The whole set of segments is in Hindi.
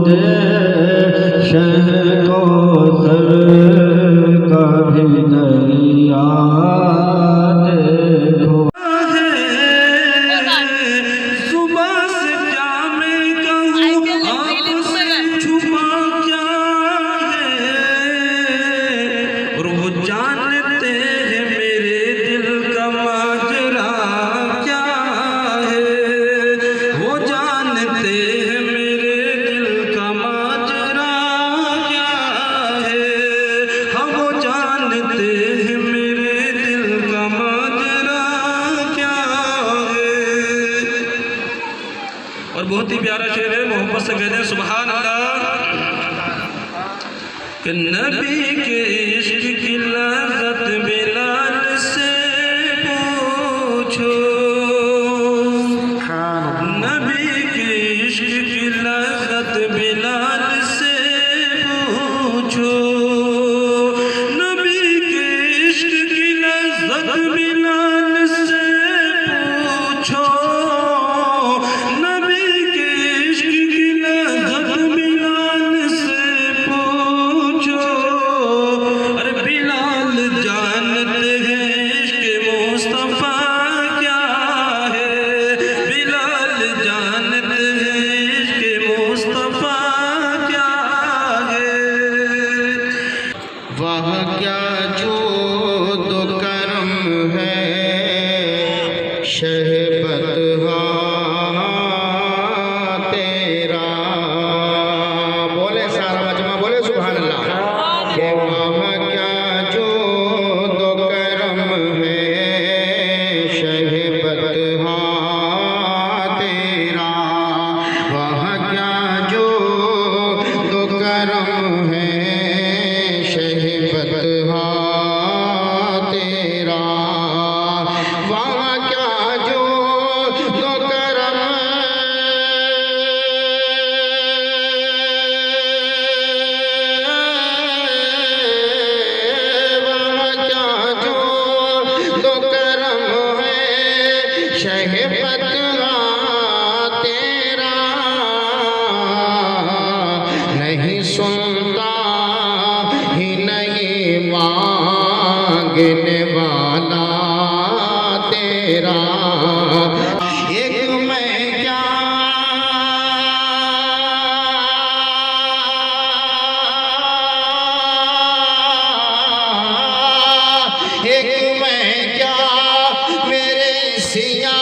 दे शह कौसर का भी दरिया देखो। सुबह से क्या मैं कहूँ आपसे छुपा क्या है, और वो जानते हैं मेरे दिल का माजरा क्या है, वो जानते हैं मेरे दिल का माजरा क्या है, हाँ वो जानते हैं मेरे दिल का माजरा क्या है। और बहुत ही प्यारा शेर है, मोहब्बत से कहते हैं सुभान अल्लाह कि नबी के इश्क की लज़्ज़त बिलाल से पूछो, नबी के इश्क की लज़्ज़त बिलाल से पूछो, नबी के इश्क की लज़्ज़त बिलाल से पूछो, नबी के इश्क की लज़्ज़त बिलाल से पूछो। अरे बिलाल जानते हैं इश्क मुस्तफ़ा क्या है, बिलाल जानते हैं इश्क मुस्तफ़ा क्या है। वह क्या जो दो करम है शहबतहा तेरा, बोले सारा मजमा बोले सुभान अल्लाह। कि वह क्या जो दो करम है शहबतहा तेरा, वह क्या जो दो करम है शहबतहा तेरा, वहाँ क्या जो दो करम, वहाँ क्या जो दो करम है शहबतहा तेरा, नहीं सुनता ही नहीं मांगने वाला तेरा। एक मैं क्या एक मैं क्या मेरे सिया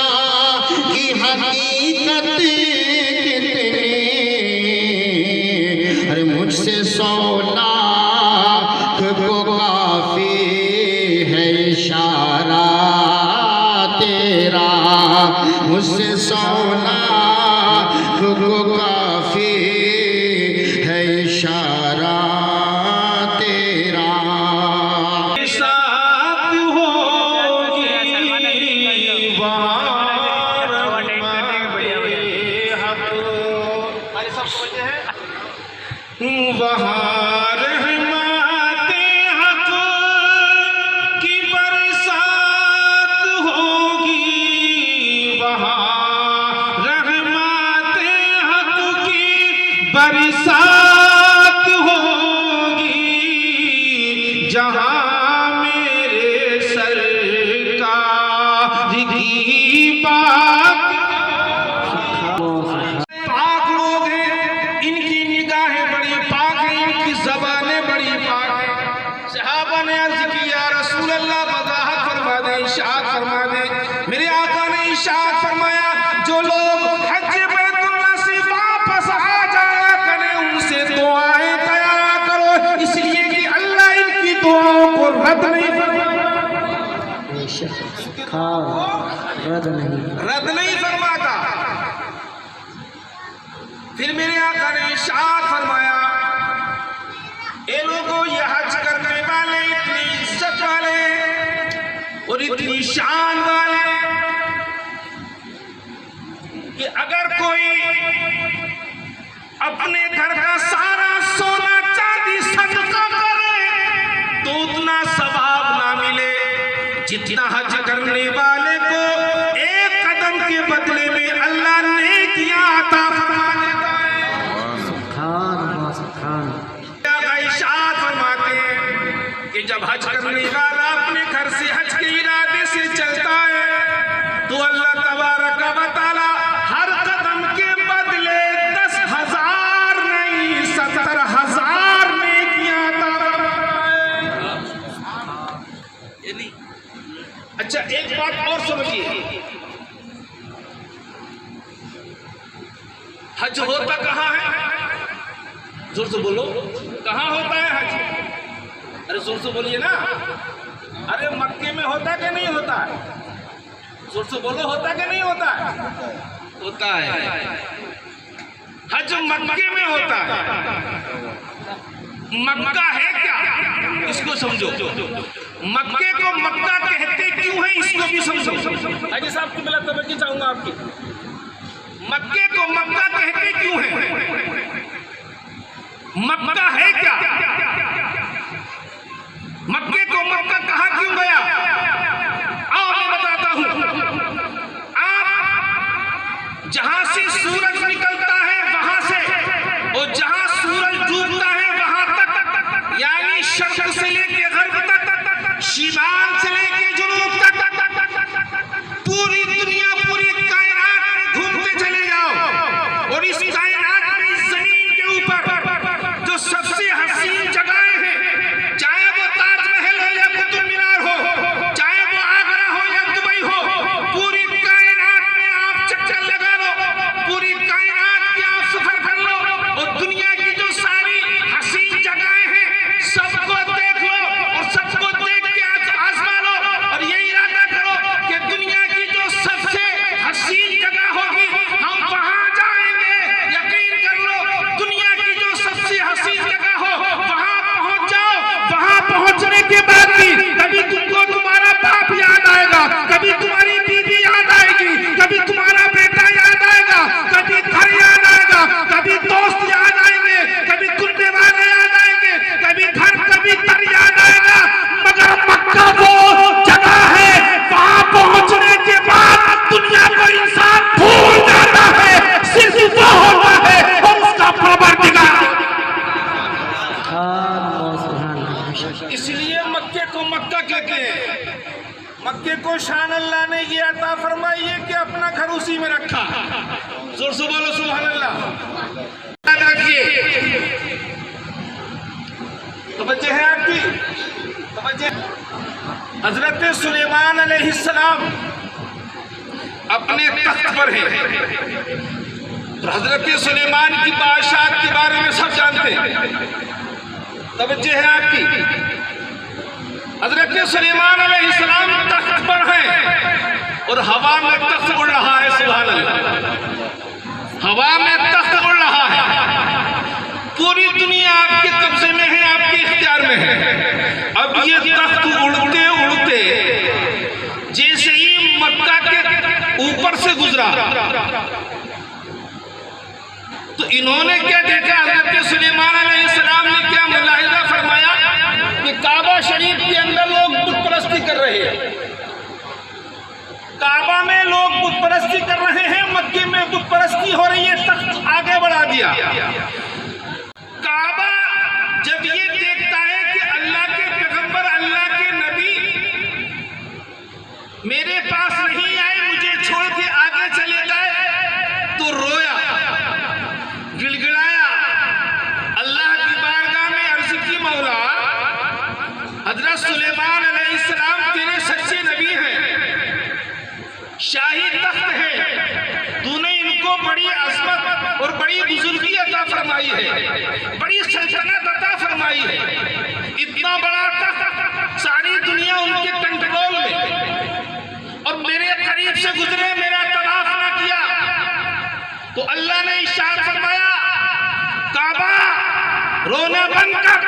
की हकीकत कितनी, अरे मुझसे 100 लाख को काफी है इशारा तेरा, मुझसे 100 लाख को काफी है इशारा तेरा। साथ होगी वहाँ वहाँ रहमते हक की बरसात होगी, वहाँ रहमते हक की बरसात होगी, जहाँ मेरे सरकार की बात। पाक लोग हैं, इनकी निगाहें बड़ी पाक हैं, इनकी ज़बानें बड़ी पाक हैं। सहाबा ने अर्ज़ की या रसूल अल्लाह वज़ाहत फरमा दे, इरशाद फरमा दे। मेरे आका ने इरशाद फरमाया जो लोग हज बैतुल्लाह से वापस आ जाया करें उनसे दुआएं कया करो, इसलिए कि अल्लाह इनकी दुआओं को रद्द नहीं फरमाता। फिर मेरे आका ने इरशाद फरमाया ए लोगों, ये हज करने वाले इतनी इज्जत वाले और इतनी शान वाले कि अगर कोई अपने घर का सारा सोना चांदी सदका करे तो उतना सवाब ना मिले जितना हज करने वाले को एक कदम के बदले में अल्लाह नेकियां अता फरमा देता है। जब हज करने वाला अपने घर से हज के इरादे से चलता है तो अल्लाह तबारक व तआला हर कदम के बदले 10,000 नहीं 70,000 नेकियां अता फरमाए। अच्छा, एक बात और समझिए, हज होता कहाँ है? जोर से बोलो, कहाँ होता है हज? अरे जोर से बोलिए ना। अरे मक्के में होता कि नहीं होता? जोर से बोलो, होता कि नहीं होता? होता है। हज मक्के में होता है। मक्का है क्या, इसको समझो। मक्के को मक्का कहते क्यों है, इसको भी समझो। अजी साहब की मैं तवज्जो चाहूंगा आपकी। मक्के को मक्का कहते क्यों है? मक्का है क्या? मक्के को मक्का कहा क्यों गया? आओ मैं बताता हूं। आप जहां से सूरज निकलता है वहां से और जहां सूरज डूबता है वहां तक, यानी शर्क से लेके गर्भ तक, शिमाल से लेके जुनूब तक, पूरी दुनिया पूरी कायनात में घूमते चले जाओ और इस कायनात में इस जमीन के ऊपर जो सबसे हसीन जगहें हैं, चाहे वो ताजमहल हो या कुतुब मीनार हो, चाहे वो आगरा हो या दुबई हो, पूरी कायनात में आप चक्कर लगा लो, पूरी कायनात की आप सफर कर लो और दुनिया की जो सारी हसीन जगहें हैं सबको देख लो और सबको देख के आजमा लो और ये इरादा करो कि दुनिया की जो सबसे हसीन जगह होगी हम वहां जाएंगे। यकीन कर लो, दुनिया की जो सबसे हसीन जगह हो वहां पहुंच जाओ। वहां पहुंचने के बाद भी कभी तुमको तुम्हारा बाप याद आएगा, कभी तुम्हारी बीवी याद आएगी, कभी तुम्हारा बेटा याद आएगा, कभी घर याद आएगा, कभी दोस्त याद आएंगे, कभी कुर्ते वाले याद आएंगे, कभी घर कभी तर याद आएगा। मगर मक्का वो जगह है, वहां पहुंचने के बाद दुनिया को इंसान भूल जाता है, सिर्फ वो होता है और उसका परवरदिगार। इसलिए मक्के को मक्का कहते हैं। मक्के को शान अल्लाह ने ये अता फरमाई है कि अपना घर उसी में रखा। जोर से बोलो सुभान अल्लाह। याद रखिए, तो बच्चे हैं आपकी, तो बच्चे हजरत सुलेमान अलैहिस्सलाम अपने तख्त पर है। तो हजरत सुलेमान की बादशाहत के बारे में सब जानते हैं। तवज्जो है आपकी। हजरत सुलेमान अलैहिस्सलाम तख्त पर हैं और हवा में तख्त उड़ रहा है। सुभान अल्लाह। हवा में तख्त उड़ रहा है, पूरी दुनिया आपके कब्जे में है, आपके इख्तियार में है। अब ये तख्त उड़ते उड़ते जैसे ही मक्का के ऊपर से गुजरा तो इन्होंने क्या देखा, हजरत सुलेमान अलैहिस्सलाम ने क्या मुलाहिजा फरमाया कि काबा शरीफ के अंदर लोग बुत परस्ती कर रहे हैं। काबा में लोग बुत परस्ती कर रहे हैं, मक्के में बुत परस्ती हो रही है। तख्त आगे बढ़ा दिया। काबा जब ये देखता है कि अल्लाह के पैगंबर, अल्लाह के नबी मेरे पास नहीं आए, मुझे छोड़ के आगे चले गए, तो रोया, गिड़गिड़ाया, अल्लाह की बारगाह में अर्ज की, मौला हजरत सुलेमान अलैहिस्सलाम तेरे सच्चे नबी हैं, शाही तख्त है, तूने इनको बड़ी अज़मत और बड़ी बुजुर्गी अता फरमाई है, बड़ी सल्तनत अता फरमाई है। इतना बड़ा तख्त, सारी दुनिया उनके कंट्रोल में, और मेरे करीब से गुजरे, मेरा तवाफ ना किया। तो अल्लाह ने इरशाद फरमाया, काबा रोना बंद कर,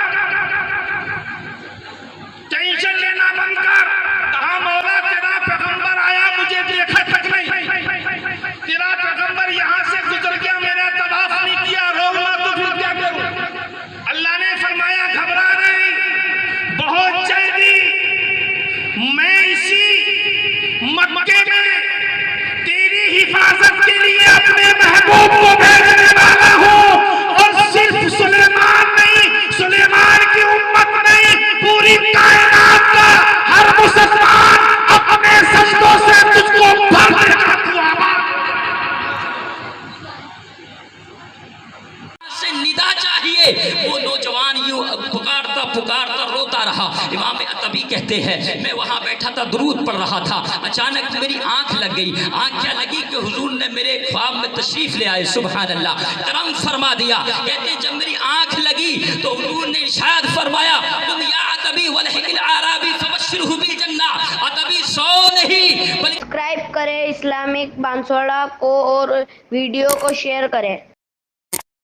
टेंशन लेना बंद कर। कहा मौला तेरा पैगंबर आया, मुझे देखा तक नहीं, तेरा पैगंबर यहाँ से गुजर गया, मेरा तवाफ नहीं किया, रोना तो फिर क्या करूं। अल्लाह ने फरमाया घबरा नहीं, बहुत जल्दी मैं इसी मक्के में तेरी हिफाजत के लिए अपने महबूब को भेजने वाला हूँ। और सिर्फ सुलेमान नहीं, सुलेमान निदा चाहिए। वो नौजवान यूं पुकारता पुकारता रोता रहा। इमाम अतबी कहते हैं मैं वहाँ बैठा था, दुरूद पढ़ रहा था, अचानक मेरी आंख लग गई। आंख क्या लगी कि हुजूर ने मेरे ख्वाब में तशरीफ ले आए, सुभान अल्लाह, करम फरमा दिया। कहते हैं जब मेरी आंख लगी तो हुजूर ने इरशाद फरमाया तुम या अतबी वलहिल आराबी फबश्शिरहु बिल जन्ना, अतबी सो नहीं बल्कि सब्सक्राइब करें इस्लामिक बांसवाड़ा को और वीडियो को शेयर करें।